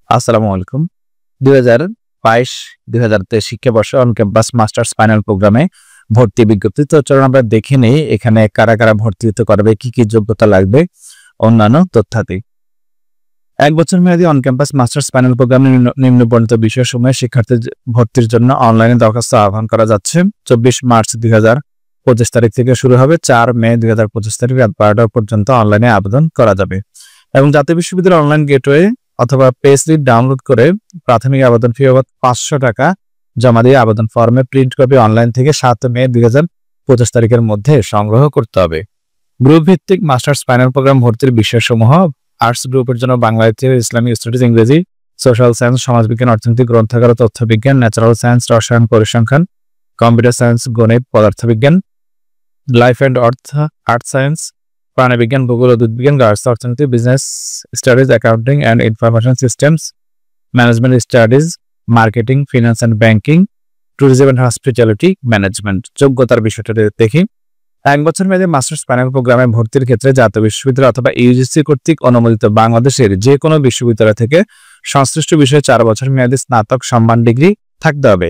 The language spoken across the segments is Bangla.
আসসালামু আলাইকুম। 2022-2023 শিক্ষাবর্ষে অন ক্যাম্পাস মাস্টার্স ফাইনাল প্রোগ্রামে ভর্তি বিজ্ঞপ্তি। তো চলুন আমরা দেখে নেই এখানে কারা কারা ভর্তি হতে পারবে, কি কি যোগ্যতা লাগবে, অন্যান্য তথ্যাদি। 1 বছর মেয়াদী অন ক্যাম্পাস মাস্টার্স ফাইনাল প্রোগ্রামে নিম্নবর্ণিত বিষয়সমূহে শিক্ষার্থী ভর্তির জন্য অনলাইনে দরখাস্ত আহ্বান করা যাচ্ছে। 24 মার্চ 2025 তারিখ থেকে শুরু হবে। 4 মে 2025 তারিখ রাত 12টা পর্যন্ত অনলাইনে আবেদন করা যাবে এবং জাতীয় বিশ্ববিদ্যালয়ের অনলাইন গেটওয়ে অথবা পেজলিপ ডাউনলোড করে প্রাথমিক আবেদন ফি বাবদ 500 টাকা জমা দিয়ে আবেদন ফর্মে প্রিন্ট কপি অনলাইন থেকে 7 মে 2025 তারিখের মধ্যে সংগ্রহ করতে হবে। গ্রুপ ভিত্তিক মাস্টার্স ফাইনাল প্রোগ্রাম ভর্তির বিষয়সমূহ: আর্টস গ্রুপের জন্য বাংলা, ইসলামিক স্টাডিজ, ইংরেজি, সোশ্যাল সায়েন্স, সমাজবিজ্ঞান, অর্থনীতি, গ্রন্থাগার ও তথ্যবিজ্ঞান, ন্যাচারাল সায়েন্স, রসায়ন, পরিসংখ্যান, কম্পিউটার সায়েন্স, গণিত, পদার্থবিজ্ঞান, লাইফ অ্যান্ড আর্থ সায়েন্স, প্রাণীবিজ্ঞান, ভূগোল, উদ্ভিদবিজ্ঞান, গার্হস্থ্য অর্থনীতি, business studies, accounting and information systems, management studies, marketing, finance and banking, tourism and hospitality management. যোগ্যতার বিষয়টা দেখি। 1 বছর মেয়াদী মাস্টার্স ফাইনাল প্রোগ্রামে ভর্তির ক্ষেত্রে জাতীয় বিশ্ববিদ্যালয় অথবা ইউজিসি কর্তৃক অনুমোদিত বাংলাদেশের যে কোনো বিশ্ববিদ্যালয় থেকে সংশ্লিষ্ট বিষয়ে 4 বছর মেয়াদী স্নাতক সম্মান ডিগ্রি থাকতে হবে।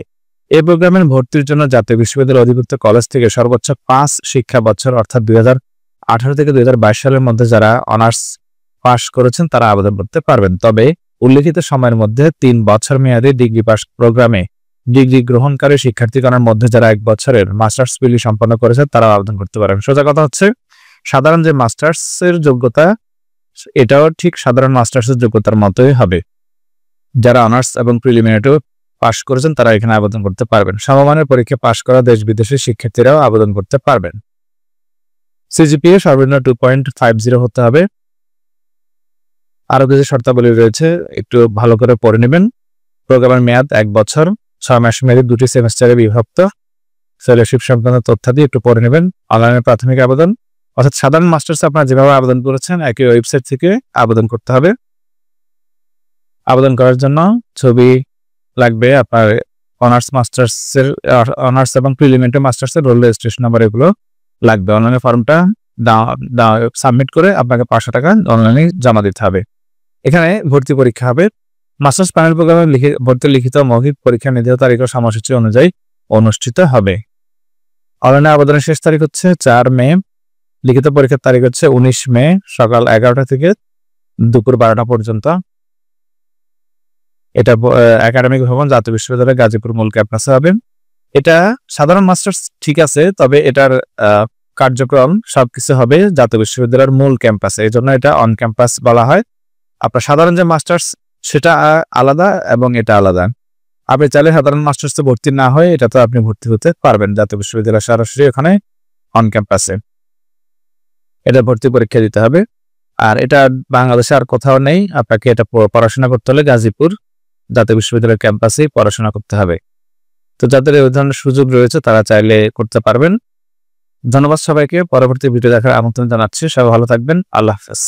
এই প্রোগ্রামের ভর্তির জন্য জাতীয় বিশ্ববিদ্যালয় অধিভুক্ত কলেজ থেকে সর্বোচ্চ 5 শিক্ষা বছর অর্থাৎ 2018 থেকে 2022 সালের মধ্যে যারা অনার্স পাস করেছেন তারা আবেদন করতে পারবেন। তবে উল্লেখিত সময়ের মধ্যে 3 বছর মেয়াদী ডিগ্রি পাস প্রোগ্রামে ডিগ্রি গ্রহণকারী শিক্ষার্থীগণের মধ্যে যারা 1 বছরের মাস্টার্স ডিগ্রি সম্পন্ন করেছে তারা আবেদন করতে পারেন। সোজা কথা হচ্ছে, সাধারণ যে মাস্টার্সের যোগ্যতা এটাও ঠিক সাধারণ মাস্টার্সের যোগ্যতার মতোই হবে। যারা অনার্স এবং প্রিলিমিনারিও পাস করেছেন তারা এখানে আবেদন করতে পারবেন। সমমানের পরীক্ষা পাস করা দেশ বিদেশের শিক্ষার্থীরাও আবেদন করতে পারবেন। সিজিপিএ সর্বনিম্ন 2.50 হতে হবে। আরো কিছু শর্তাবলী রয়েছে, একটু ভালো করে পড়ে নেবেন। প্রোগ্রামের মেয়াদ 1 বছর, 6 মাস মেয়াদী 2টি সেমেস্টারে বিভক্ত। ফেলোশিপ সংক্রান্ত তথ্যাদি একটু পড়ে নেবেন। অনলাইনে প্রাথমিক আবেদন অর্থাৎ সাধারণ মাস্টার্সে আপনারা যেভাবে আবেদন করেছেন একই ওয়েবসাইট থেকে আবেদন করতে হবে। আবেদন করার জন্য ছবি লাগবে, আপনার অনার্স এবং প্রিলিমিনারি মাস্টার্সের রোল রেজিস্ট্রেশন নাম্বার এগুলো লাগবে। অনলাইনে ফর্মটা সাবমিট করে আপনাকে 500 টাকা অনলাইনে জমা দিতে হবে। এখানে ভর্তি পরীক্ষা হবে। মাস্টার্স ফাইনাল প্রোগ্রামে ভর্তি লিখিত মৌখিক পরীক্ষা নির্ধারিত তারিখ ও সময়সূচি অনুযায়ী অনুষ্ঠিত হবে। অনলাইনে আবেদনের শেষ তারিখ হচ্ছে 4 মে, লিখিত পরীক্ষার তারিখ হচ্ছে 19 মে সকাল 11টা থেকে দুপুর 12টা পর্যন্ত। এটা একাডেমিক ভবন, জাতীয় বিশ্ববিদ্যালয়, গাজীপুর মূল ক্যাম্পাসে হবে। এটা সাধারণ মাস্টার্স ঠিক আছে, তবে এটার কার্যক্রম সবকিছু হবে জাতীয় বিশ্ববিদ্যালয়ের মূল ক্যাম্পাসে, এই জন্য এটা অন ক্যাম্পাস বলা হয়। আপনার সাধারণ যে মাস্টার্স সেটা আলাদা এবং এটা আলাদা। আপনি চাইলে সাধারণ মাস্টার্সে ভর্তি না হয়ে এটা তো আপনি ভর্তি হতে পারবেন জাতীয় বিশ্ববিদ্যালয় সরাসরি ওখানে অন ক্যাম্পাসে। এটা ভর্তি পরীক্ষা দিতে হবে। আর এটা বাংলাদেশে আর কোথাও নেই, আপনাকে এটা পড়াশোনা করতে হলে গাজীপুর জাতীয় বিশ্ববিদ্যালয়ের ক্যাম্পাসেই পড়াশোনা করতে হবে। তো যাদের এই ধরনের সুযোগ রয়েছে তারা চাইলে করতে পারবেন। ধন্যবাদ সবাইকে। পরবর্তী ভিডিও দেখার আমন্ত্রণ জানাচ্ছি। সবাই ভালো থাকবেন। আল্লাহ হাফেজ।